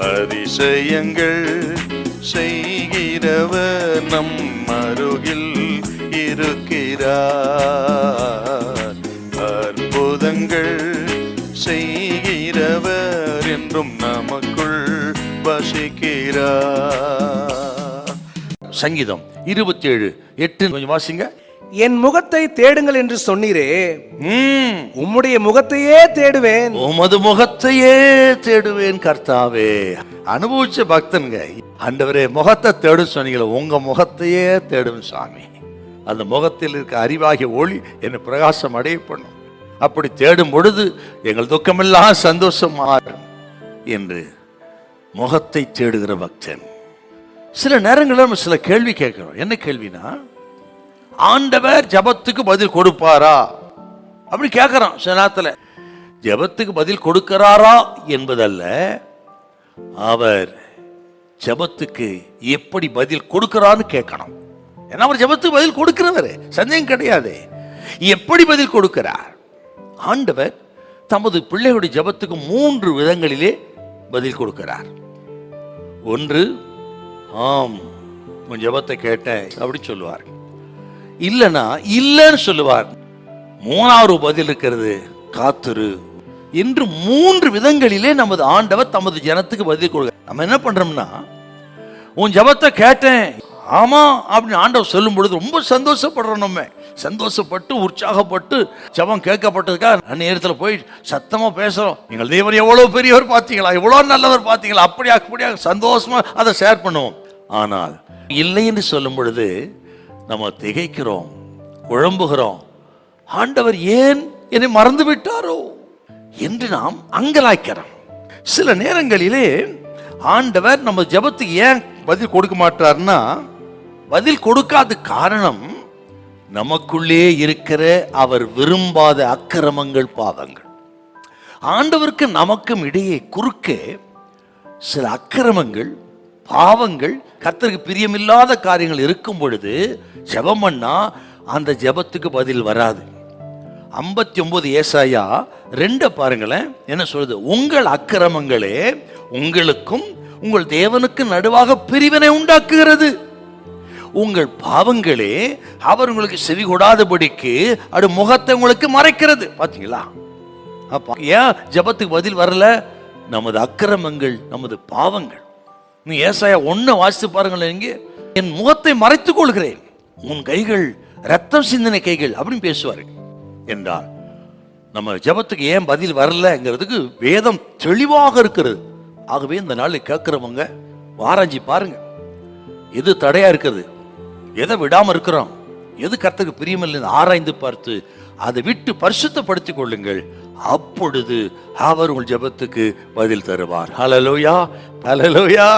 அதிசயங்கள் செய்கிறவர் நம் அருகில் இருக்கிறார். அற்புதங்கள் செய்கிறவர் என்றும் நமக்குள் வசிக்கிறார். சங்கீதம் 27:8 கொஞ்சம் வாசிங்க. என் முகத்தை தேடுங்கள் என்று சொன்னீரே, உம்முடைய முகத்தையே தேடுவேன். உமது முகத்தையே தேடுவேன் கர்த்தாவே. அனுபவிச்ச பக்தன்க. ஆண்டவரே முகத்தை தேடு சொன்னீங்களே, உங்க முகத்தையே தேடும் சாமி. அந்த முகத்தில் இருக்க அறிவாகிய ஒளி என்னை பிரகாசம் அடைய பண்ணும். அப்படி தேடும் பொழுது எங்கள் துக்கமெல்லாம் சந்தோஷம் மாறும் என்று முகத்தை தேடுகிற பக்தன். சில நேரங்களில் நம்ம சில கேள்வி கேட்கிறோம். என்ன கேள்வினா, ஆண்டவர் ஜபத்துக்கு பதில் கொடுப்பாரா அப்படி கேட்கிறோம். சில நேரத்தில் ஜபத்துக்கு பதில் கொடுக்கிறாரா என்பதல்ல, அவர் ஜபத்துக்கு எப்படி பதில் கொடுக்கிறான்னு கேட்கணும். ஏன்னா அவர் ஜபத்துக்கு பதில் கொடுக்கிறவர், சந்தேகம் கிடையாது. எப்படி பதில் கொடுக்கிறார்? ஆண்டவர் தமது பிள்ளைகளுடைய ஜபத்துக்கு 3 விதங்களிலே பதில் கொடுக்கிறார். ஒன்று, ஆம் உன் ஜபத்தை கேட்டேன் அப்படி சொல்லுவார். இல்லைன்னா இல்லைன்னு சொல்லுவார். 3வது பதில் இருக்கிறது, காத்துரு என்று 3 விதங்களிலே நமது ஆண்டவர் தமது ஜனத்துக்கு பதில் கொடுக்க. நம்ம என்ன பண்றோம்னா, உன் ஜபத்தை கேட்டேன் ஆமா அப்படின்னு ஆண்டவர் சொல்லும் பொழுது ரொம்ப சந்தோஷப்படுறோம். நம்ம சந்தோஷப்பட்டு உற்சாகப்பட்டு ஜபம் கேட்கப்பட்டதுக்காக நேரத்தில் போய் சத்தமா பேசுறோம். நீங்கள் தேவன் எவ்வளவு பெரியவர் பார்த்தீங்களா, எவ்வளவு நல்லவர் பார்த்தீங்களா, அப்படியா சந்தோஷமா அதை ஷேர் பண்ணுவோம். ஆனால் இல்லை என்று சொல்லும் பொழுது நம்ம திகைக்கிறோம், குழம்புகிறோம். ஆண்டவர் ஏன் என்னை மறந்து விட்டாரோ என்று நாம் அங்கலாய்க்கிறோம். சில நேரங்களிலே ஆண்டவர் நம்ம ஜபத்துக்கு ஏன் பதில் கொடுக்க மாட்டார்னா, பதில் கொடுக்காத காரணம் நமக்குள்ளே இருக்கிற அவர் விரும்பாத அக்கிரமங்கள், பாவங்கள். ஆண்டவருக்கு நமக்கும் இடையே குறுக்கே சில அக்கிரமங்கள், பாவங்கள், கர்த்தருக்கு பிரியமில்லாத காரியங்கள் இருக்கும் பொழுது ஜெபம் பண்ணா அந்த ஜெபத்துக்கு பதில் வராது. 59 ஏசாயா 2 பாருங்களேன், என்ன சொல்றது? உங்கள் அக்கிரமங்களே உங்களுக்கும் உங்கள் தேவனுக்கு நடுவாக பிரிவினை உண்டாக்குகிறது, உங்கள் பாவங்களே அவர் உங்களுக்கு செவி கொடாதபடிக்கு அது முகத்தை உங்களுக்கு மறைக்கிறது. பாத்தீங்களா? அப்ப ஏன் ஜெபத்துக்கு பதில் வரல? நமது அக்கிரமங்கள், நமது பாவங்கள். நீ ஏசாயா 1 வாசித்து பாருங்களேன். இங்கே என் முகத்தை மறைத்துக் கொள்கிறேன், உன் கைகள் ரத்தம் சிந்தின கைகள் அப்படின்னு பேசுவாரு என்றால், நம்ம ஜெபத்துக்கு ஏன் பதில் வரலங்கிறதுக்கு வேதம் தெளிவாக இருக்கிறது. ஆகவே இந்த நாளில் கேட்கிறவங்க ஆராய்ச்சி பாருங்க, எது தடையா இருக்குது, எதை விடாம இருக்கிறோம், எது கர்த்தருக்கு பிரியமில்லை ஆராய்ந்து பார்த்து அதை விட்டு பரிசுத்தப்படுத்திக் கொள்ளுங்கள். அப்பொழுது அவர் உங்கள் ஜெபத்துக்கு பதில் தருவார். ஹல்லேலூயா, ஹல்லேலூயா.